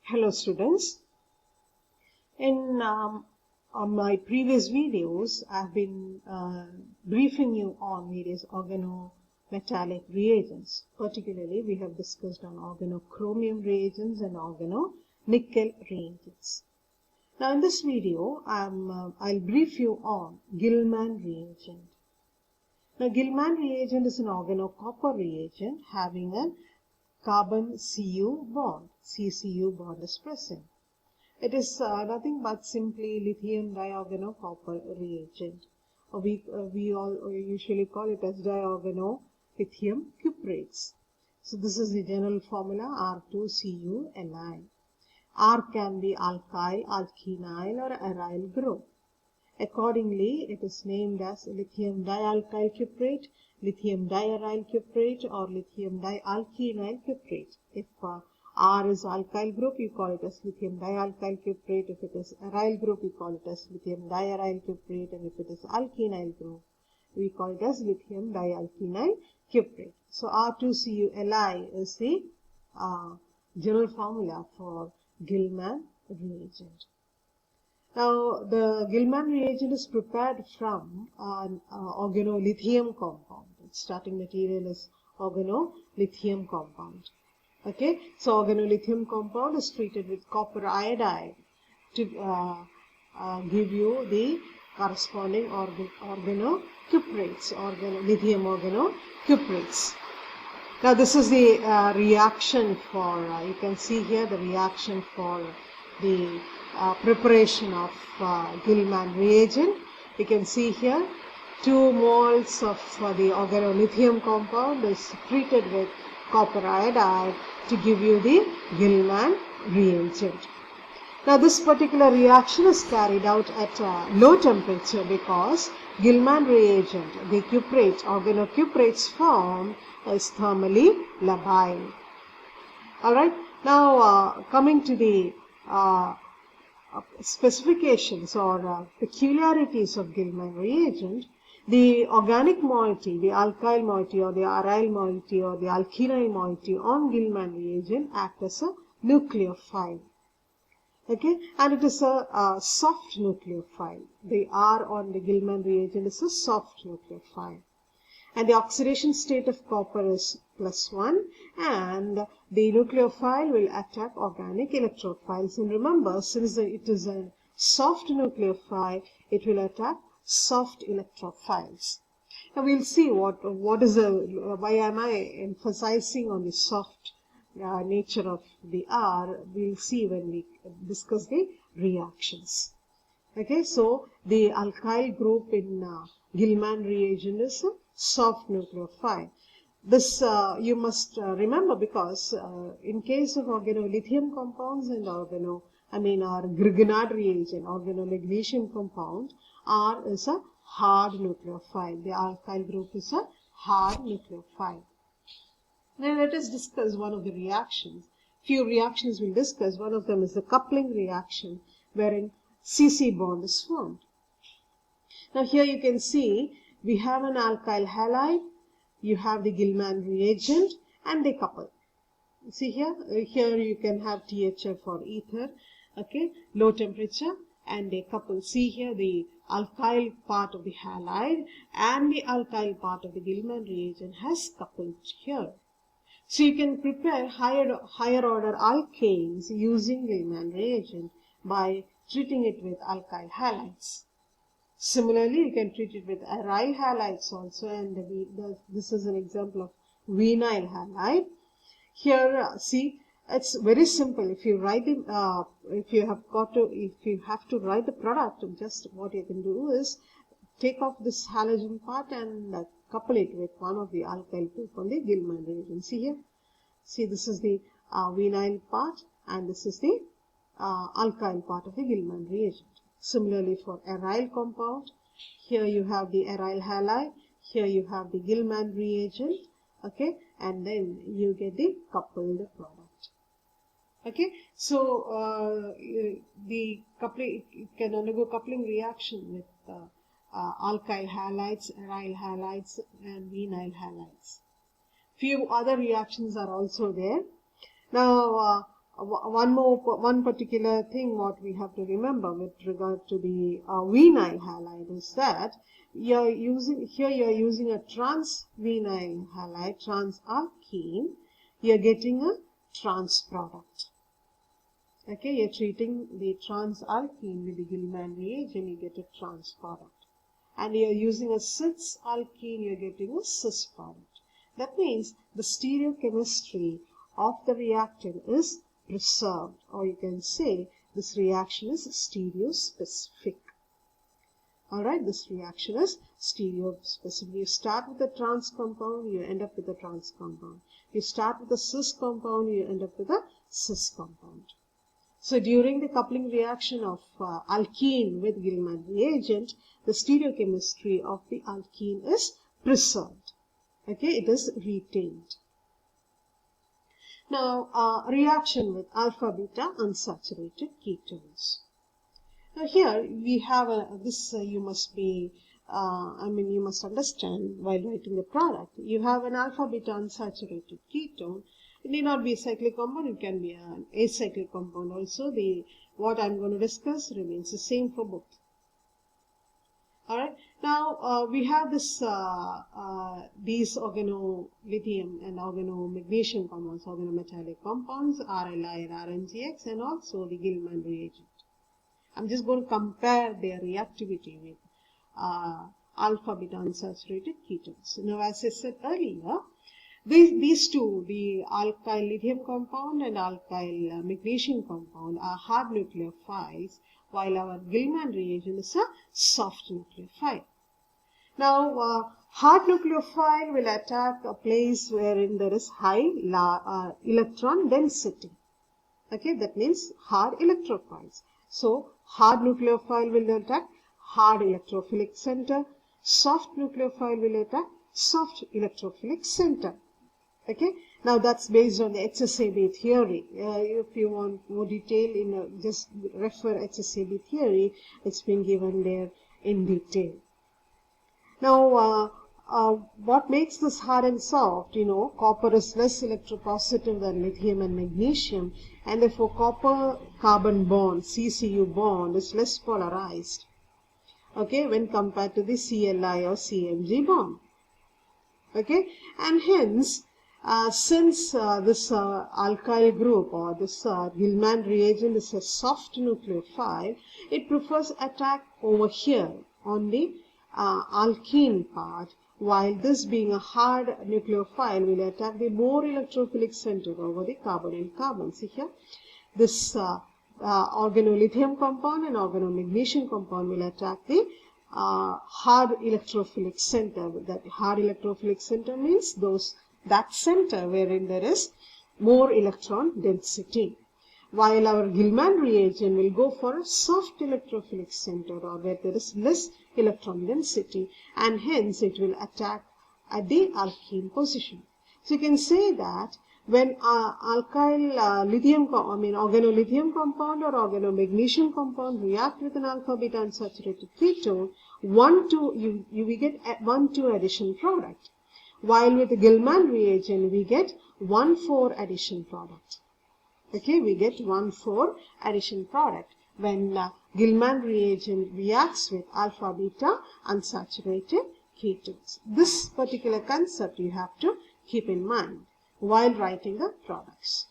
Hello students. In on my previous videos, I've been briefing you on various organometallic reagents. Particularly, we have discussed on organochromium reagents and organonickel reagents. Now, in this video, I'll brief you on Gilman reagent. Now, Gilman reagent is an organocopper reagent having a carbon Cu bond. CCU bond is present. It is nothing but simply lithium diorganocopper reagent. We usually call it as diorganolithium cuprates. So this is the general formula R2CuLi. R can be alkyl, alkenyl or aryl group. Accordingly, it is named as lithium dialkyl cuprate, lithium diaryl cuprate or lithium dialkenyl cuprate. If R is alkyl group, you call it as lithium dialkyl cuprate. If it is aryl group, you call it as lithium diaryl cuprate. And if it is alkenyl group, we call it as lithium dialkenyl cuprate. So R2CuLi is the general formula for Gilman reagent. Now, the Gilman reagent is prepared from an organolithium compound. Its starting material is organolithium compound. Okay, so organolithium compound is treated with copper iodide to give you the corresponding organocuprates, lithium organocuprates. Now, this is the reaction for, you can see here the reaction for the preparation of Gilman reagent. You can see here 2 moles of the organolithium compound is treated with copper iodide to give you the Gilman reagent. Now this particular reaction is carried out at low temperature because Gilman reagent, the cuprate, organocuprates form is thermally labile. Alright, now coming to the specifications or peculiarities of Gilman reagent, the organic moiety, the alkyl moiety or the aryl moiety or the alkenyl moiety on Gilman reagent act as a nucleophile. Okay, and it is a soft nucleophile. The R on the Gilman reagent is a soft nucleophile. And the oxidation state of copper is +1 and the nucleophile will attack organic electrophiles. And remember, since it is a soft nucleophile, it will attack soft electrophiles. Now we'll see why am I emphasizing on the soft nature of the R. We'll see when we discuss the reactions. Okay, so the alkyl group in Gilman reagent is a soft nucleophile. This you must remember because in case of organolithium compounds and our Grignard reagent, organomagnesium compound, R is a hard nucleophile. The alkyl group is a hard nucleophile. Now let us discuss one of the reactions. Few reactions we'll discuss. One of them is the coupling reaction wherein CC bond is formed. Now here you can see we have an alkyl halide, you have the Gilman reagent and they couple. See here you can have THF or ether, okay, low temperature and they couple. See here the alkyl part of the halide and the alkyl part of the Gilman reagent has coupled here. So you can prepare higher order alkanes using Gilman reagent by treating it with alkyl halides. Similarly, you can treat it with aryl halides also, and this is an example of vinyl halide. Here, see, it's very simple. If you write if you have to write the product, just what you can do is take off this halogen part and couple it with one of the alkyl group on the Gilman reagent. See here, see this is the vinyl part and this is the alkyl part of the Gilman reagent. Similarly for aryl compound, here you have the aryl halide, here you have the Gilman reagent, okay, and then you get the coupled product. Okay, so the coupling, it can undergo coupling reaction with alkyl halides, aryl halides and vinyl halides. Few other reactions are also there. Now one particular thing what we have to remember with regard to the vinyl halide is that you're using a trans-vinyl halide, trans-alkene. You're getting a trans product. Okay, you're treating the trans-alkene with the Gilman reagent, you get a trans product. And you're using a cis-alkene, you're getting a cis product. That means the stereochemistry of the reactant is preserved, or you can say this reaction is stereospecific. Alright, this reaction is stereospecific. You start with a trans compound, you end up with a trans compound. You start with a cis compound, you end up with a cis compound. So during the coupling reaction of alkene with Gilman reagent, the stereochemistry of the alkene is preserved. Okay, it is retained. Now, reaction with alpha-beta unsaturated ketones. Now here we have you must be, you must understand while writing the product. You have an alpha-beta unsaturated ketone. It need not be a cyclic compound, it can be an acyclic compound also. What I'm going to discuss remains the same for both. Alright, now we have these organolithium and organomagnesium compounds, organometallic compounds, RLI and RNGX, and also the Gilman reagent. I'm just going to compare their reactivity with alpha-beta unsaturated ketones. Now, as I said earlier, these two, the alkyl lithium compound and alkyl magnesium compound, are hard nucleophiles, while our Gilman reagent is a soft nucleophile. Now, hard nucleophile will attack a place wherein there is high electron density. Okay, that means hard electrophiles. So, hard nucleophile will attack hard electrophilic center. Soft nucleophile will attack soft electrophilic center. Okay, now that's based on the HSAB theory. If you want more detail, just refer HSAB theory. It's been given there in detail. Now, what makes this hard and soft? Copper is less electropositive than lithium and magnesium, and therefore copper carbon bond, CCU bond, is less polarized. Okay, when compared to the CLI or CMG bond. Okay, and hence, since this alkyl group or this Gilman reagent is a soft nucleophile, it prefers attack over here on the alkene part, while this being a hard nucleophile will attack the more electrophilic center over the carbon and carbon. See here, this organolithium compound and organomagnesium compound will attack the hard electrophilic center. That hard electrophilic center means that center wherein there is more electron density, while our Gilman reagent will go for a soft electrophilic center, or where there is less electron density, and hence it will attack at the alkene position. So you can say that when alkyl organolithium compound or organomagnesium compound react with an alpha-beta unsaturated ketone, we get 1,2 addition product. While with the Gilman reagent, we get 1,4 addition product. Okay, we get 1,4 addition product when Gilman reagent reacts with alpha-beta unsaturated ketones. This particular concept you have to keep in mind while writing the products.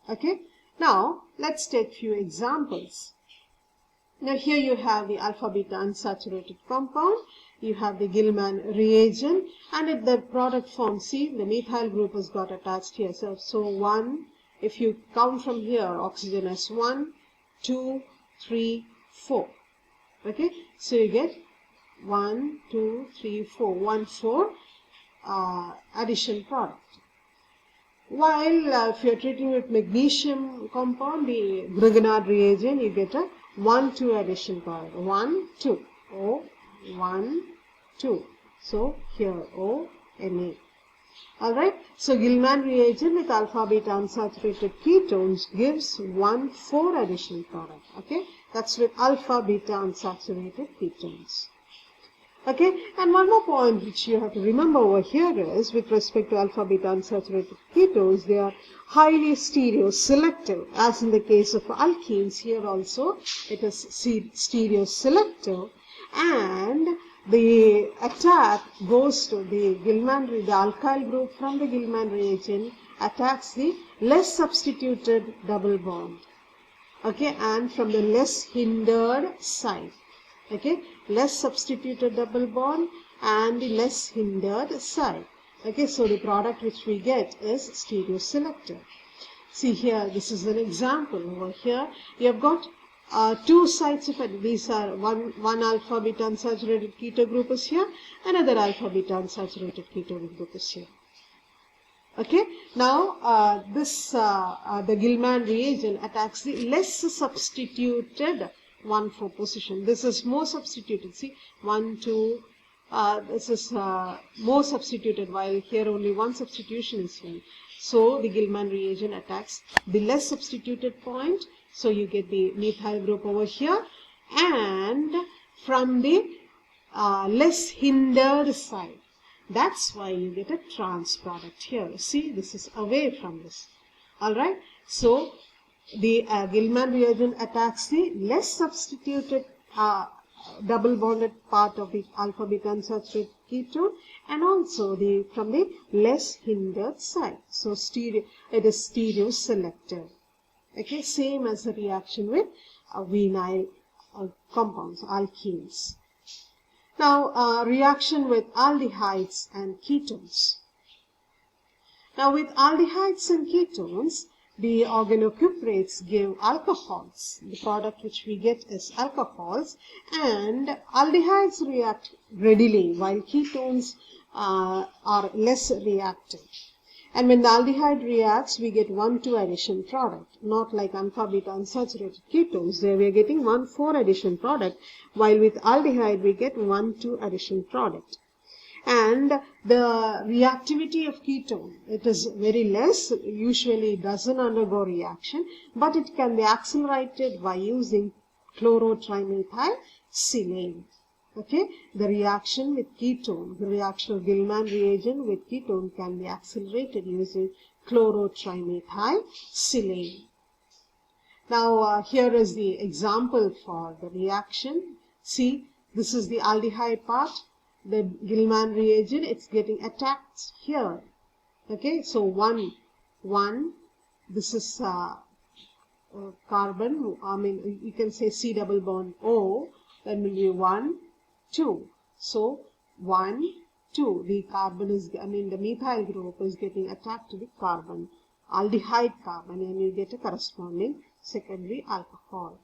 Okay, now let's take few examples. Now here you have the alpha-beta unsaturated compound, you have the Gilman reagent, and at the product form, see the methyl group has got attached here. So 1, if you count from here, oxygen has 1, 2, 3, 4. Okay, so you get 1, 2, 3, 4, 1,4 addition product. While if you are treating with magnesium compound, the Grignard reagent, you get a 1,2 addition product. 1, 2, O, 1, 2. So here O, Na. Alright, so Gilman reagent with alpha-beta unsaturated ketones gives 1,4 addition product. Okay, that's with alpha-beta unsaturated ketones. Okay, and one more point which you have to remember over here is with respect to alpha beta unsaturated ketones, they are highly stereoselective. As in the case of alkenes, here also it is stereoselective, and the attack goes to the Gilman, the alkyl group from the Gilman reagent attacks the less substituted double bond. Okay, and from the less hindered side. Okay, less substituted double bond and the less hindered side. Okay, so the product which we get is stereoselective. See here, this is an example. Over here, you have got two sides of it. These are one alpha beta unsaturated keto group is here, another alpha beta unsaturated keto group is here. Okay, now the Gilman reagent attacks the less substituted 1,4 position. This is more substituted. See, 1, 2. This is more substituted, while here only one substitution is here. So the Gilman reagent attacks the less substituted point. So you get the methyl group over here, and from the less hindered side. That's why you get a trans product here. See, this is away from this. Alright, so the Gilman reagent attacks the less substituted double bonded part of the alpha beta unsaturated ketone, and also from the less hindered side. So it is stereoselective. Okay, same as the reaction with vinyl compounds, alkenes. Now, reaction with aldehydes and ketones. Now, with aldehydes and ketones, the organocuprates give alcohols. The product which we get is alcohols, and aldehydes react readily, while ketones are less reactive. And when the aldehyde reacts, we get 1,2 addition product, not like alpha beta unsaturated ketones. There we are getting 1,4 addition product, while with aldehyde we get 1,2 addition product. And the reactivity of ketone, it is very less. Usually it doesn't undergo reaction, but it can be accelerated by using chlorotrimethyl-silane. Okay, the reaction with ketone, the reaction of Gilman reagent with ketone can be accelerated using chlorotrimethyl-silane. Now, here is the example for the reaction. See, this is the aldehyde part. The Gilman reagent, it's getting attacked here. Okay, so 1, this is carbon, you can say C double bond O, then will be 1, 2. So 1, 2, the carbon is, the methyl group is getting attacked to the carbon, aldehyde carbon, and you get a corresponding secondary alcohol.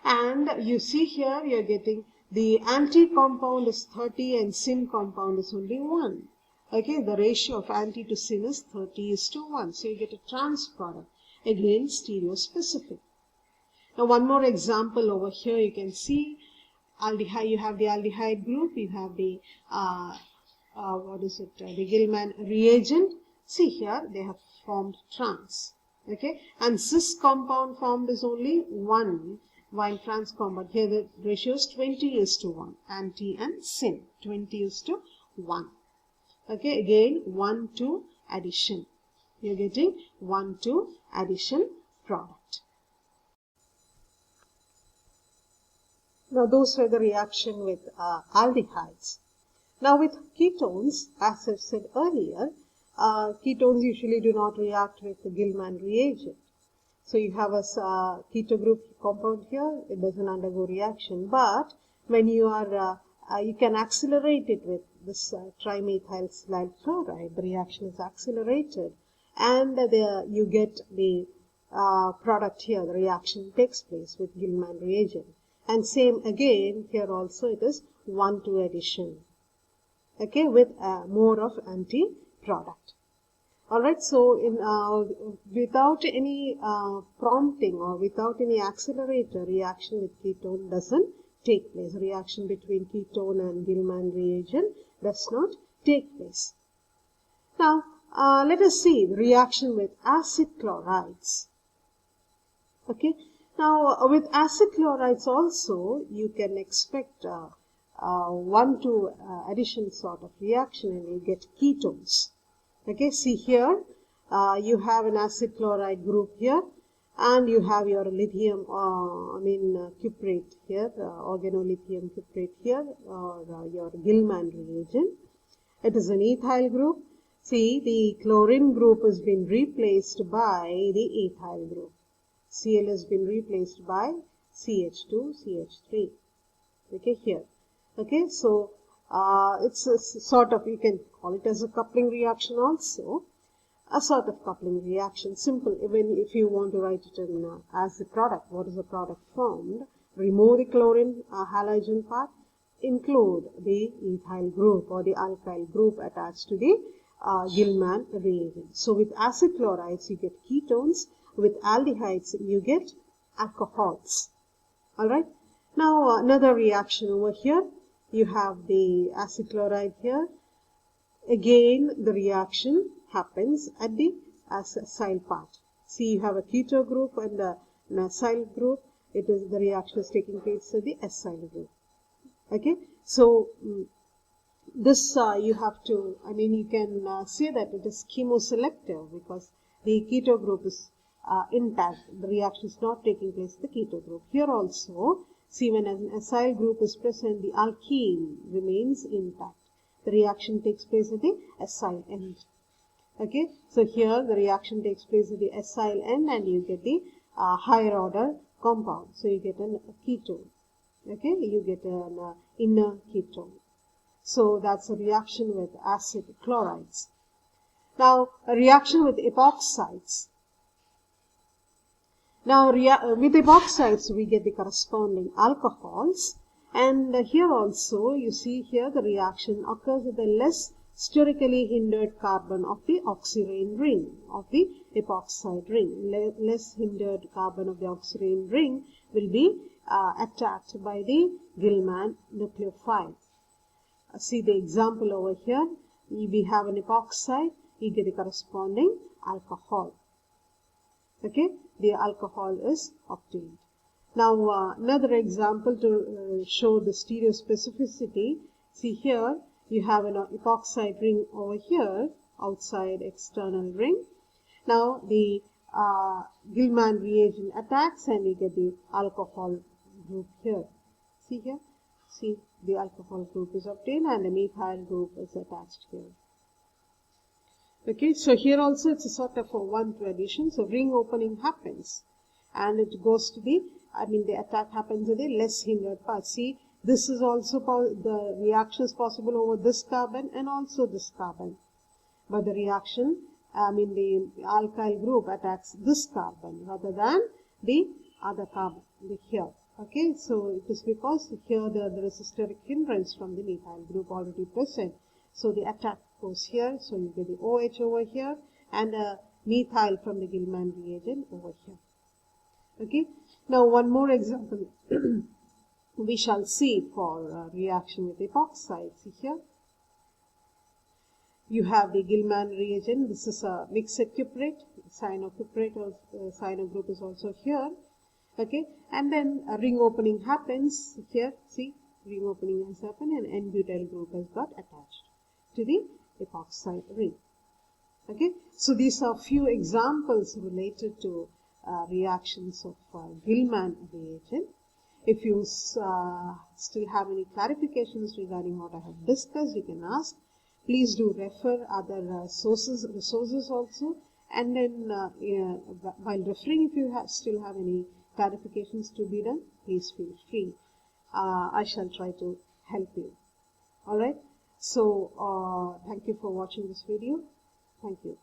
And you see here, you are getting the anti compound is 30 and syn compound is only 1. Okay, the ratio of anti to syn is 30:1. So you get a trans product, again stereospecific. Now one more example over here, you can see aldehyde, you have the aldehyde group, you have the the Gilman reagent. See here, they have formed trans. Okay, and cis compound formed is only 1, while trans compound, here the ratio is 20:1, anti and syn, 20:1. Okay, again 1,2 addition. You're getting 1,2 addition product. Now those were the reaction with aldehydes. Now with ketones, as I've said earlier, ketones usually do not react with the Gilman reagent. So you have a keto group compound here, it doesn't undergo reaction, but when you are, you can accelerate it with this trimethylsilane chloride, the reaction is accelerated, and you get the product here, the reaction takes place with Gilman reagent. And same again, here also it is 1,2 addition, okay, with more of anti-product. Alright, so without any prompting or without any accelerator, reaction with ketone doesn't take place. Reaction between ketone and Gilman reagent does not take place. Now, let us see the reaction with acid chlorides. Okay, now with acid chlorides also, you can expect 1-2 addition sort of reaction, and you get ketones. Okay, see here, you have an acid chloride group here, and you have your lithium, cuprate here, organolithium cuprate here, or your Gilman reagent. It is an ethyl group. See, the chlorine group has been replaced by the ethyl group. Cl has been replaced by CH2, CH3. Okay, here. Okay, so it's a sort of, you can call it as a coupling reaction also. A sort of coupling reaction, simple. Even if you want to write it in as a product, what is the product formed? Remove the chlorine halogen part, include the ethyl group or the alkyl group attached to the Gilman reagent. So with acid chlorides you get ketones, with aldehydes you get alcohols. Alright, now another reaction over here. You have the acid chloride here. Again the reaction happens at the acyl part. See, you have a keto group and an acyl group. It is the reaction is taking place at the acyl group. Okay, so this you have to, you can say that it is chemoselective because the keto group is intact. The reaction is not taking place in the keto group. Here also, see, when an acyl group is present, the alkene remains intact. The reaction takes place at the acyl end. Okay, so here the reaction takes place at the acyl end and you get the higher order compound. So you get a ketone. Okay, you get an inner ketone. So that's a reaction with acid chlorides. Now, a reaction with epoxides. Now, with epoxides, we get the corresponding alcohols. And here also, you see here the reaction occurs with the less sterically hindered carbon of the oxirane ring, of the epoxide ring. Less hindered carbon of the oxirane ring will be attacked by the Gilman nucleophile. See the example over here. We have an epoxide, you get the corresponding alcohol. Okay, the alcohol is obtained. Now another example to show the stereospecificity. See here, you have an epoxide ring over here, outside external ring. Now the Gilman reagent attacks and you get the alcohol group here. See here, see the alcohol group is obtained and the methyl group is attached here. Okay, so here also it's a sort of a 1-2 addition. So ring opening happens and it goes to the, the attack happens at the less hindered part. See, this is also, the reaction is possible over this carbon and also this carbon. But the reaction, the alkyl group attacks this carbon rather than the other carbon, here. Okay, so it is because here there is a steric hindrance from the methyl group already present. So the attack goes here, so you get the OH over here and a methyl from the Gilman reagent over here. Okay, now one more example we shall see for reaction with epoxides. See here, you have the Gilman reagent. This is a mixed cuprate, cyanocuprate or cyano group is also here. Okay, and then a ring opening happens here. See, ring opening has happened and N-butyl group has got attached to the epoxide ring. Okay, so these are few examples related to reactions of Gilman reagent. If you still have any clarifications regarding what I have discussed, you can ask. Please do refer other resources also. And then while referring, if you still have any clarifications to be done, please feel free. I shall try to help you. Alright. So, thank you for watching this video. Thank you.